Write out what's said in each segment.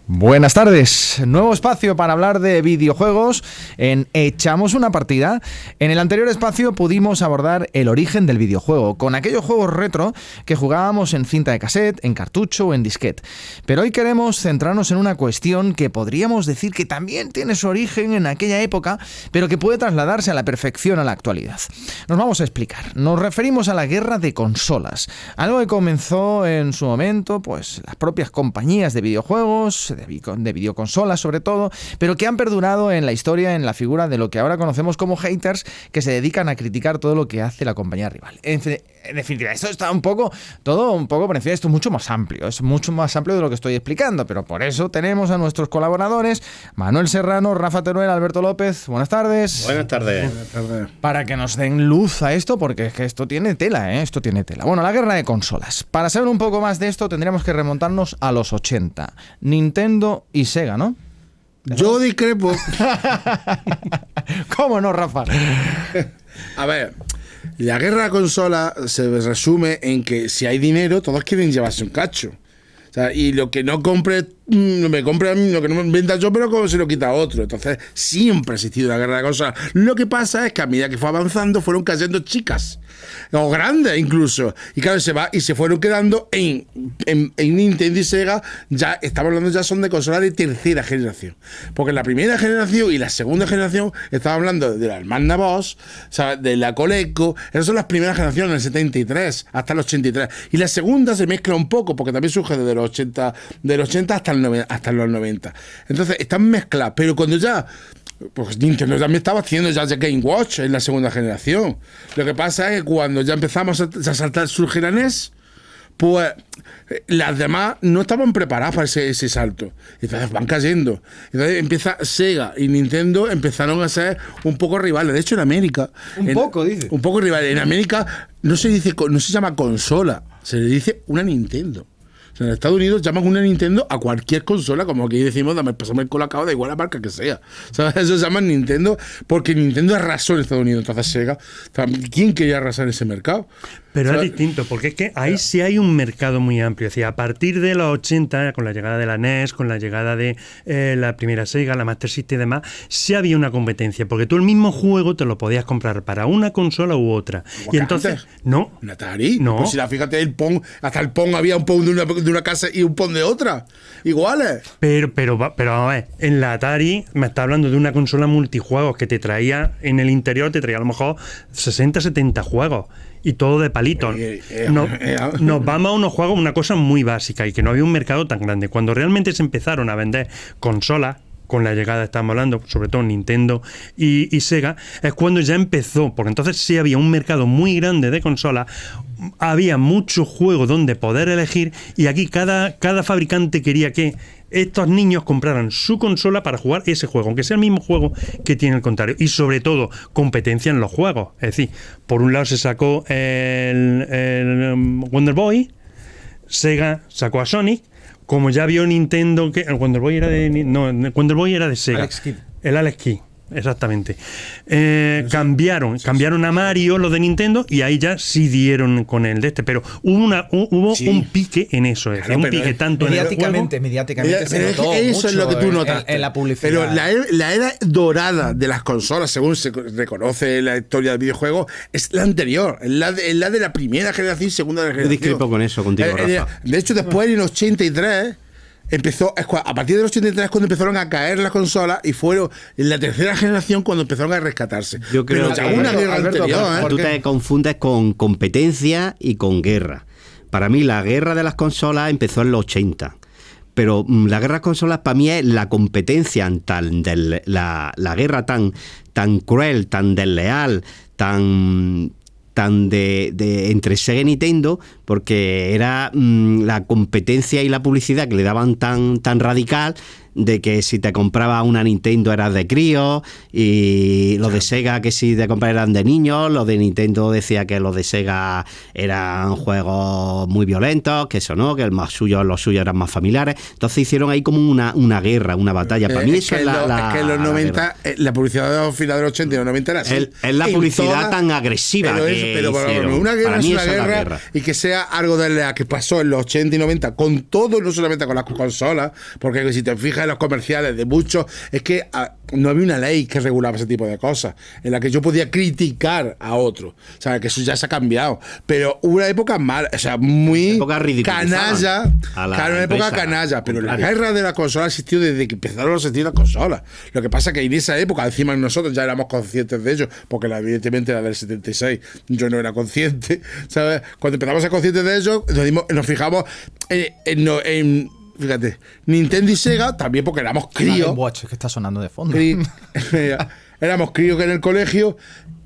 Buenas tardes, nuevo espacio para hablar de videojuegos en Echamos una partida. En el anterior espacio pudimos abordar el origen del videojuego, con aquellos juegos retro que jugábamos en cinta de cassette, en cartucho o en disquete. Pero hoy queremos centrarnos en una cuestión que podríamos decir que también tiene su origen en aquella época, pero que puede trasladarse a la perfección a la actualidad. Nos vamos a explicar. Nos referimos a la guerra de consolas, algo que comenzó en su momento, pues las propias compañías de videojuegos, de videoconsolas sobre todo, pero que han perdurado en la historia en la figura de lo que ahora conocemos como haters, que se dedican a criticar todo lo que hace la compañía rival. En definitiva, esto está todo un poco por encima. Esto es mucho más amplio de lo que estoy explicando, pero por eso tenemos a nuestros colaboradores, Manuel Serrano, Rafa Teruel, Alberto López. Buenas tardes. Buenas tardes. Para que nos den luz a esto, porque es que esto tiene tela, esto tiene tela. Bueno, la guerra de consolas. Para saber un poco más de esto tendríamos que remontarnos a los 80. Nintendo y Sega, ¿no? Yo discrepo. ¿Cómo no, Rafa? A ver, la guerra de consolas se resume en que si hay dinero, todos quieren llevarse un cacho. O sea, y lo que no compre, me compre a mí, lo que no me venda yo, pero como se lo quita a otro. Entonces, siempre ha existido la guerra de consolas. Lo que pasa es que a medida que fue avanzando, fueron cayendo chicas. O grandes incluso. Y claro, se fueron quedando en Nintendo y Sega. Ya estamos hablando, ya son de consolas de tercera generación. Porque en la primera generación y la segunda generación estamos hablando de la Magnavox, o sea, de la Coleco. Esas son las primeras generaciones, en el 73 hasta el 83. Y la segunda se mezcla un poco, porque también surge desde los 80, hasta los 90. Entonces están mezcladas. Pero cuando ya, pues Nintendo también estaba haciendo ya The Game Watch en la segunda generación. Lo que pasa es que cuando ya empezamos a saltar, surge la NES, pues las demás no estaban preparadas para ese salto. Entonces van cayendo. Entonces empieza Sega y Nintendo empezaron a ser un poco rivales. De hecho, en América... Un poco rivales. En América no se llama consola, se le dice una Nintendo. O sea, en Estados Unidos llaman una Nintendo a cualquier consola, como aquí decimos, pásame el colacao, da igual la marca que sea. O sea, eso se llama Nintendo porque Nintendo arrasó en Estados Unidos. Entonces Sega, ¿quién quería arrasar en ese mercado? Pero es distinto, porque es que ahí sí hay un mercado muy amplio. Es decir, a partir de los 80, con la llegada de la NES, con la llegada de la primera Sega, la Master System y demás, sí había una competencia, porque tú el mismo juego te lo podías comprar para una consola u otra. Y entonces, antes? ¿no? ¿En Atari? No. Pues si fíjate, el Pong, hasta el Pong había un Pong de una casa y un Pong de otra. Iguales. Pero a ver, en la Atari me está hablando de una consola multijuegos que te traía, en el interior te traía a lo mejor 60, 70 juegos. Y todo de palitos. Nos vamos a unos juegos, una cosa muy básica, y que no había un mercado tan grande. Cuando realmente se empezaron a vender consolas, con la llegada, estamos hablando, sobre todo Nintendo y Sega, es cuando ya empezó, porque entonces sí había un mercado muy grande de consolas, había muchos juegos donde poder elegir, y aquí cada fabricante quería que estos niños compraran su consola para jugar ese juego, aunque sea el mismo juego que tiene el contrario, y sobre todo competencia en los juegos. Es decir, por un lado se sacó el Wonder Boy, Sega sacó a Sonic, como ya vio Nintendo que el Wonder Boy era de Sega, el Alex Kidd. Exactamente. Cambiaron a Mario, los de Nintendo, y ahí ya sí dieron con el de este, pero hubo un pique en eso, claro, un pique tanto mediáticamente se notó eso mucho es lo que tú notaste en la publicidad. Pero la era dorada de las consolas, según se reconoce la historia del videojuego, es la anterior, es la de la primera generación y segunda generación. Yo discrepo con eso contigo, Rafa. De hecho, después en el 83 a partir del 83 cuando empezaron a caer las consolas, y fueron en la tercera generación cuando empezaron a rescatarse. Yo creo pero ya una guerra anterior. Tú te confundes con competencia y con guerra. Para mí la guerra de las consolas empezó en los 80. Pero la guerra de consolas para mí es la competencia la guerra tan cruel, tan desleal, tan entre Sega y Nintendo, porque era la competencia y la publicidad que le daban tan radical, de que si te compraba una Nintendo eras de crío, y los de Sega que si te comprabas eran de niños, los de Nintendo decía que los de Sega eran juegos muy violentos, que eso no, que los suyos eran más familiares. Entonces hicieron ahí como una guerra, una batalla. Para mí eso es es que en los 90, la publicidad de los finales de los 80 y los 90 era así. Es la publicidad tan agresiva pero hicieron. una guerra Para es mí una eso es la guerra, y que sea algo de la que pasó en los 80 y 90 con todo, no solamente con las consolas, porque si te fijas en los comerciales de muchos, es que no había una ley que regulaba ese tipo de cosas, en la que yo podía criticar a otro. O sea, que eso ya se ha cambiado. Pero hubo una época mala, o sea, muy canalla. Claro, una época canalla. Pero la guerra de la consola existió desde que empezaron a existir las consolas. Lo que pasa es que en esa época, encima nosotros ya éramos conscientes de ello, porque evidentemente la del 76 yo no era consciente, ¿sabes? Cuando empezamos a ser conscientes de ello, nos fijamos en fíjate, Nintendo y Sega, también porque éramos críos. Game Watch, que está sonando de fondo. Éramos críos que en el colegio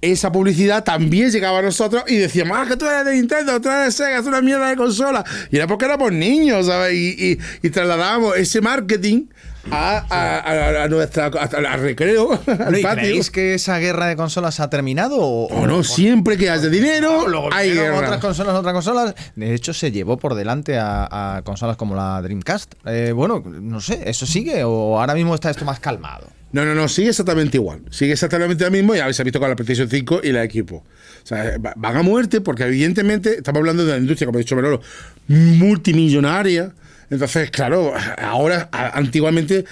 esa publicidad también llegaba a nosotros y decíamos, que tú eres de Nintendo, tú eres de Sega, es una mierda de consola. Y era porque éramos niños, ¿sabes? Y trasladábamos ese marketing a nuestra al recreo, al patio. ¿Creéis que esa guerra de consolas ha terminado? ¿O no? Siempre que haya dinero, hay guerra. Otras consolas. De hecho, se llevó por delante a consolas como la Dreamcast. Bueno, no sé, ¿eso sigue o ahora mismo está esto más calmado? No, sigue exactamente igual. Sigue exactamente lo mismo, y habéis visto con la PlayStation 5 y la Equipo. O sea, van a muerte porque evidentemente estamos hablando de una industria, como ha dicho Manolo, multimillonaria. Entonces, claro, ahora, antiguamente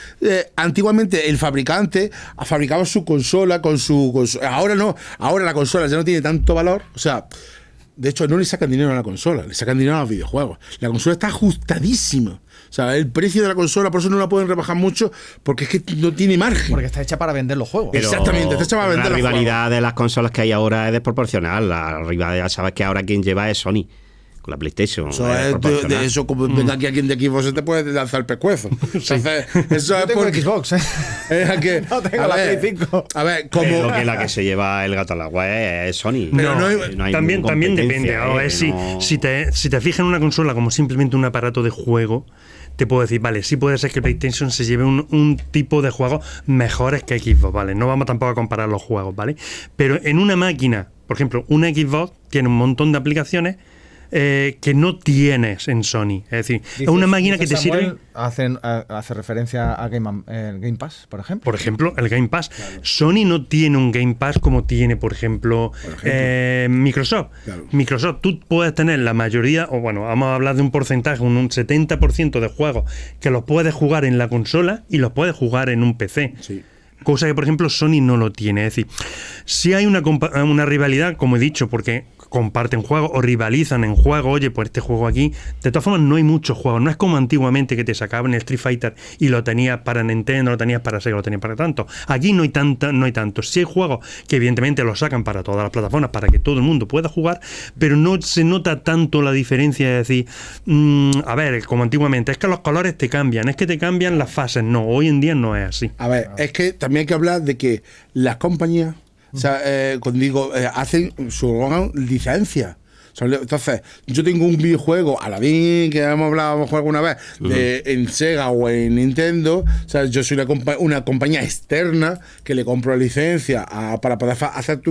el fabricante fabricaba su consola con su... Ahora no, ahora la consola ya no tiene tanto valor. O sea, de hecho, no le sacan dinero a la consola, le sacan dinero a los videojuegos. La consola está ajustadísima. O sea, el precio de la consola, por eso no la pueden rebajar mucho, porque es que no tiene margen. Porque está hecha para vender los juegos. Pero exactamente, está hecha para vender los juegos. La rivalidad de las consolas que hay ahora es desproporcional. La rivalidad, sabes que ahora quien lleva es Sony. La PlayStation. Eso de eso, como venga aquí alguien de Xbox, se te puede lanzar el pescuezo. Entonces, eso yo tengo Xbox, no tengo la Play 5. A ver, como. Pero que la que se lleva el gato al agua es Sony. Pero no hay también depende. Si te fijas en una consola como simplemente un aparato de juego, te puedo decir, vale, sí puede ser que PlayStation se lleve un tipo de juegos mejores que Xbox, ¿vale? No vamos tampoco a comparar los juegos, ¿vale? Pero en una máquina, por ejemplo, una Xbox tiene un montón de aplicaciones que no tienes en Sony. Es decir, es una máquina que te sirve. Hace referencia a Game Pass, por ejemplo. Por ejemplo, el Game Pass. Claro. Sony no tiene un Game Pass como tiene, por ejemplo Microsoft. Claro. Microsoft, tú puedes tener la mayoría, o bueno, vamos a hablar de un porcentaje, un 70% de juegos que los puedes jugar en la consola y los puedes jugar en un PC. Sí. Cosa que, por ejemplo, Sony no lo tiene. Es decir, si hay una rivalidad, como he dicho, porque comparten juegos o rivalizan en juegos. Oye, pues este juego aquí, de todas formas no hay muchos juegos, no es como antiguamente que te sacaban el Street Fighter y lo tenías para Nintendo, lo tenías para Sega, lo tenías para tanto. Aquí no hay tantos. Sí hay juegos que evidentemente los sacan para todas las plataformas para que todo el mundo pueda jugar, pero no se nota tanto la diferencia de decir, a ver, como antiguamente, es que los colores te cambian, es que te cambian las fases. No, hoy en día no es así. A ver, es que también hay que hablar de que las compañías, o sea, cuando digo, hacen su licencia. Entonces, yo tengo un videojuego, Aladdin, que hemos hablado a lo mejor alguna vez, en Sega o en Nintendo. O sea, yo soy una compañía externa que le compro la licencia para poder hacer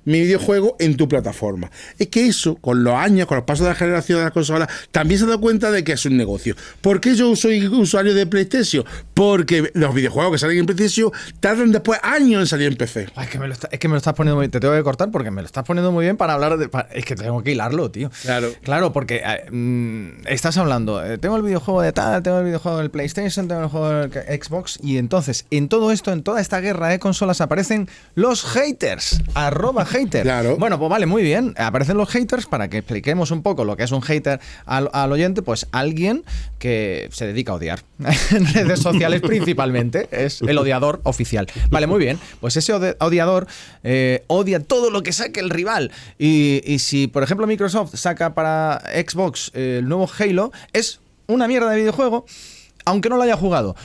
mi videojuego en tu plataforma. Es que eso, con los años, con los pasos de la generación de las consolas, también se ha dado cuenta de que es un negocio. ¿Por qué yo soy usuario de PlayStation? Porque los videojuegos que salen en PlayStation tardan después años en salir en PC. Es que me lo estás poniendo muy bien. Te tengo que cortar porque me lo estás poniendo muy bien para hablar de... Es que tengo que hilarlo, tío. Claro, porque estás hablando, tengo el videojuego de tal, tengo el videojuego del PlayStation, tengo el juego del Xbox, y entonces en todo esto, en toda esta guerra de consolas aparecen los haters, @haters. Claro. Bueno, pues vale, muy bien, aparecen los haters para que expliquemos un poco lo que es un hater al oyente. Pues alguien que se dedica a odiar en redes sociales principalmente, es el odiador oficial. Vale, muy bien, pues ese odiador odia todo lo que saque el rival, y si por ejemplo Microsoft saca para Xbox el nuevo Halo, es una mierda de videojuego, aunque no lo haya jugado.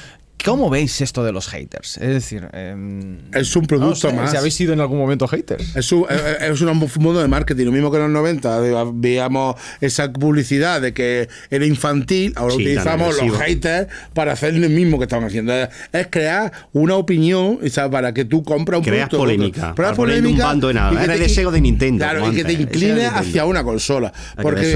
¿Cómo veis esto de los haters? Es decir, es un producto más. Si habéis sido en algún momento haters. Es un mundo de marketing. Lo mismo que en los 90 veíamos esa publicidad de que era infantil, ahora utilizamos los haters para hacer lo mismo que estaban haciendo. Es crear una opinión, ¿sabes? Para que tú compres un producto. Polémica. Creas polémica. Un bando de nada. Era el deseo de Nintendo. Claro, y que te incline hacia una consola. Porque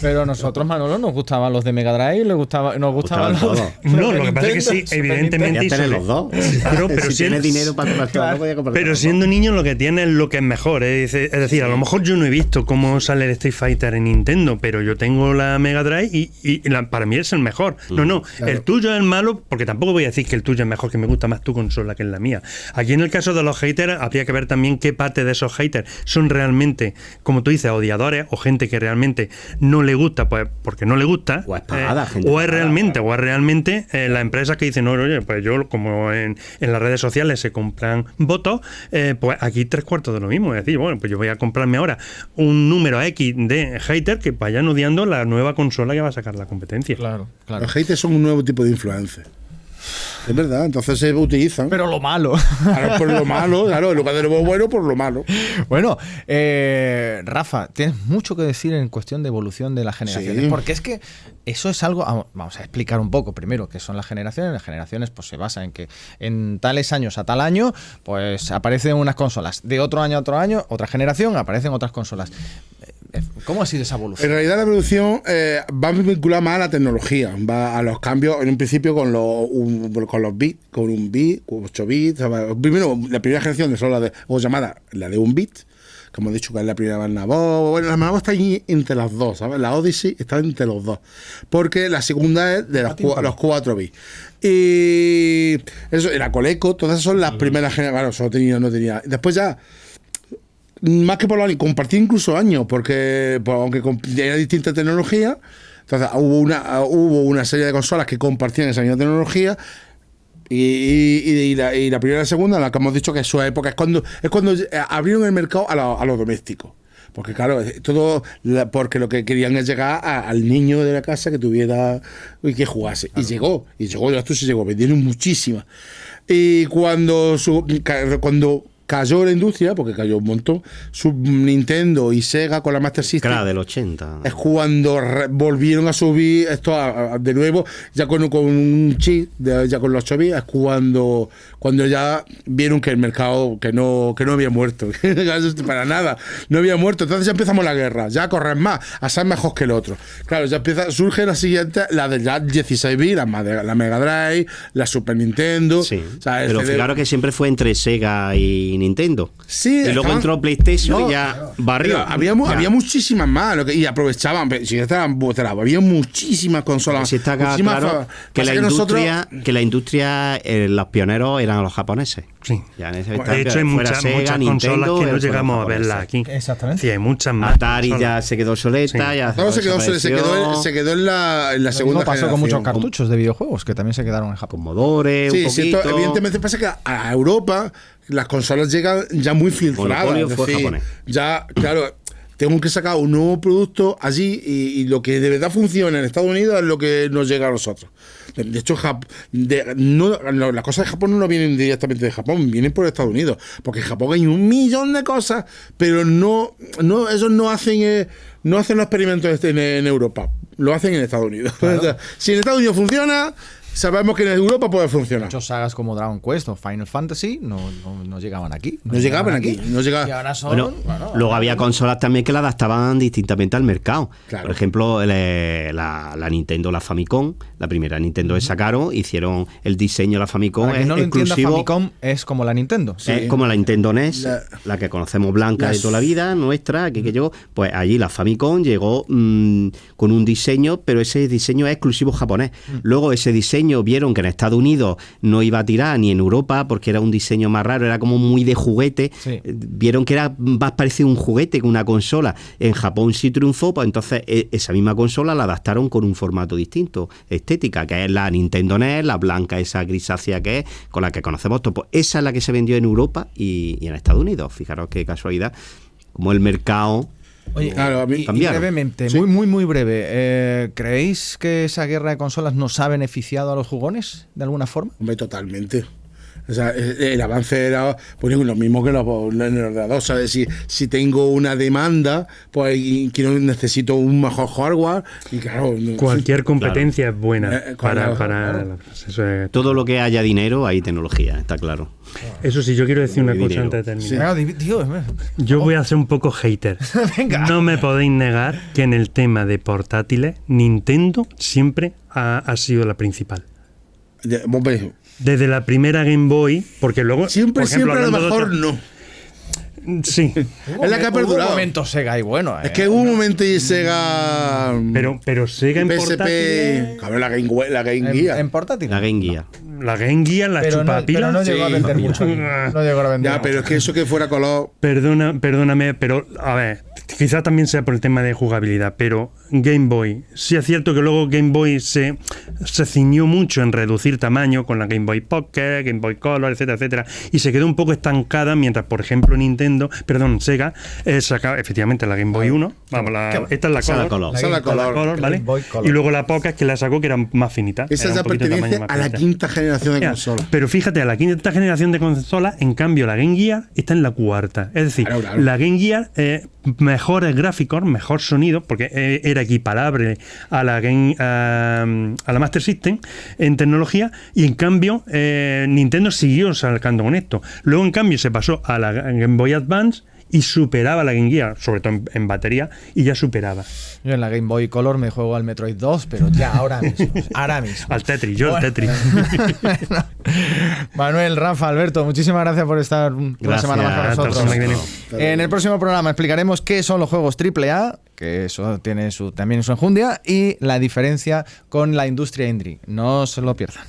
Pero a nosotros, Manolo, nos gustaban los de Mega Drive, nos gustaban los de No, lo que pasa es que sí, evidentemente. Ya tenés los dos. Claro, pero si tienes dinero para comprar pero siendo niño lo que tienes es lo que es mejor. Es decir, a lo mejor yo no he visto cómo sale el Street Fighter en Nintendo, pero yo tengo la Mega Drive y para mí es el mejor. No, claro. El tuyo es el malo, porque tampoco voy a decir que el tuyo es mejor, que me gusta más tu consola que la mía. Aquí en el caso de los haters, habría que ver también qué parte de esos haters son realmente, como tú dices, odiadores o gente que realmente no le gusta, pues porque no le gusta. O es pagada, o es realmente la empresa que dice, no, oye, pues yo, como en las redes sociales se compran votos, pues aquí 3/4 de lo mismo. Es decir, bueno, pues yo voy a comprarme ahora un número X de haters que vayan odiando la nueva consola que va a sacar la competencia. Claro. Los haters son un nuevo tipo de influencer. Es verdad, entonces se utilizan. Pero lo malo. Claro, por lo malo, claro, en lugar de lo bueno, por lo malo. Bueno, Rafa, tienes mucho que decir en cuestión de evolución de las generaciones. Sí. Porque es que eso es algo. Vamos a explicar un poco primero qué son las generaciones. Las generaciones pues se basa en que en tales años a tal año, pues aparecen unas consolas. De otro año a otro año, otra generación, aparecen otras consolas. ¿Cómo ha sido esa evolución? En realidad la evolución va vinculada más a la tecnología, va a los cambios, en un principio con los bits, con un bit, 8 bits. Primero, la primera generación de son llamada la de un bit, como he dicho, que es la primera Magnavox. Bueno, la Magnavox está ahí entre las dos, ¿sabes? La Odyssey está entre los dos, porque la segunda es de los 4 bits. Y eso, la Coleco, todas esas son las primeras generaciones. Bueno, solo no tenía. Después ya, más que por los años, compartí incluso años, porque aunque era distinta tecnología, entonces hubo una serie de consolas que compartían esa misma tecnología. Y la primera y la segunda, la que hemos dicho que es su época, es cuando abrieron el mercado a los domésticos. Porque claro, porque lo que querían es llegar al niño de la casa que tuviera y que jugase. Claro. Y llegó, esto se llegó, vendieron muchísimas. Y cuando cayó la industria, porque cayó un montón, Nintendo y Sega con la Master System. Claro, del 80. Es cuando volvieron a subir esto de nuevo, ya con un chip, ya con los 8 bits, es cuando ya vieron que el mercado, que no había muerto. Para nada, no había muerto. Entonces ya empezamos la guerra, ya a correr más, a ser mejor que el otro. Claro, ya surge la siguiente, la de ya 16 bits, la Mega Drive, la Super Nintendo. Sí, pero fijaros que siempre fue entre Sega y Nintendo. Sí, y luego entró PlayStation y ya barrió. Había muchísimas más y aprovechaban. Si estaban había muchísimas consolas. Sí, está claro que la industria, los pioneros eran los japoneses. Sí. Ya en ese de hecho, hay muchas consolas que no llegamos a verlas aquí. Exactamente. Sí, hay muchas más. Atari ya se quedó obsoleta. Sí. Ya se quedó en la segunda pasó generación. Con muchos cartuchos de videojuegos que también se quedaron en Japón. Commodore, un poquito. Esto, evidentemente pasa que a Europa las consolas llegan ya muy filtradas. Es decir, ya, claro, tengo que sacar un nuevo producto allí y lo que de verdad funciona en Estados Unidos es lo que nos llega a nosotros. De hecho, las cosas de Japón no vienen directamente de Japón, vienen por Estados Unidos, porque en Japón hay 1.000.000 de cosas, pero ellos no hacen los experimentos en Europa, lo hacen en Estados Unidos. Claro. Si en Estados Unidos funciona, sabemos que en Europa puede funcionar. Muchas sagas como Dragon Quest o Final Fantasy no llegaban aquí. No llegaban aquí. Y ahora son, luego había consolas también que la adaptaban distintamente al mercado. Claro. Por ejemplo, la Nintendo, la Famicom, la primera Nintendo que sacaron, hicieron el diseño de la Famicom. Para que no lo entienda, Famicom es como la Nintendo. Sí. Es como la Nintendo NES, la que conocemos blanca de toda la vida, nuestra, que llegó. Pues allí la Famicom llegó con un diseño, pero ese diseño es exclusivo japonés. Luego ese diseño vieron que en Estados Unidos no iba a tirar ni en Europa porque era un diseño más raro, era como muy de juguete. Sí. Vieron que era más parecido a un juguete que una consola. En Japón sí triunfó, pues entonces esa misma consola la adaptaron con un formato distinto, estética, que es la Nintendo NES, la blanca, esa grisácea que es, con la que conocemos todo. Pues esa es la que se vendió en Europa y en Estados Unidos. Fijaros qué casualidad, como el mercado Oye, Claro, a mí- y cambiaron. brevemente, Sí. muy breve, ¿creéis que esa guerra de consolas nos ha beneficiado a los jugones de alguna forma? Hombre, totalmente. O sea, el avance era pues, lo mismo que en el ordenador. ¿Sabes? Si tengo una demanda, pues y necesito un mejor hardware. Y claro, Cualquier competencia es buena claro, para eso, Todo lo que haya dinero, hay tecnología, está claro. eso sí, yo quiero decir una cosa Dinero. antes de terminar. Venga, tío, Yo voy a ser un poco hater. Venga. No me podéis negar que en el tema de portátiles, Nintendo siempre ha sido la principal. hombre, Desde la primera Game Boy, porque luego. siempre, por ejemplo, siempre a lo hablando de mejor otra- no. Sí, Es la que ha Hubo un perdurado. momento Sega ahí bueno. Es que hubo un momento y Sega. pero Sega en PSP. portátiles. Cabrón, la Game Gear. en portátil. La Game Gear. La Game Gear, la pero chupapilas. no llegó a sí. vender mucho. No llegó a vender Ya, pero es que eso que fuera color. Perdóname, pero a ver, quizá también sea por el tema de jugabilidad, pero Game Boy, sí es cierto que luego Game Boy se ciñó mucho en reducir tamaño con la Game Boy Pocket, Game Boy Color, etcétera, etcétera, y se quedó un poco estancada mientras, por ejemplo, Sega sacaba efectivamente la Game Boy 1, vamos, esta es la Esa es la Color. Color. Esa es la Color. ¿vale? Game Boy Color. Y luego la Pocket que la sacó que era más finita. Esa era ya un poquito de pertenece tamaño más a la finita. quinta generación de Mira, consolas. pero fíjate, a la quinta generación de consolas, en cambio, la Game Gear está en la cuarta. Es decir, Claro. la Game Gear, mejores gráficos, mejor sonido, porque era equiparable a la a la Master System en tecnología, y en cambio, Nintendo siguió sacando con esto. Luego, en cambio, se pasó a la Game Boy Advance y superaba la Game Gear, sobre todo en batería, y ya superaba. Yo en la Game Boy Color me juego al Metroid 2, pero ya ahora mismo. Ahora mismo. Al Tetris, yo al Bueno. Tetris. Manuel, Rafa, Alberto, muchísimas gracias por estar una Gracias. semana más con Hasta la nosotros. semana que viene. En el próximo programa explicaremos qué son los juegos AAA, que eso tiene también su enjundia, y la diferencia con la industria indie. No se lo pierdan.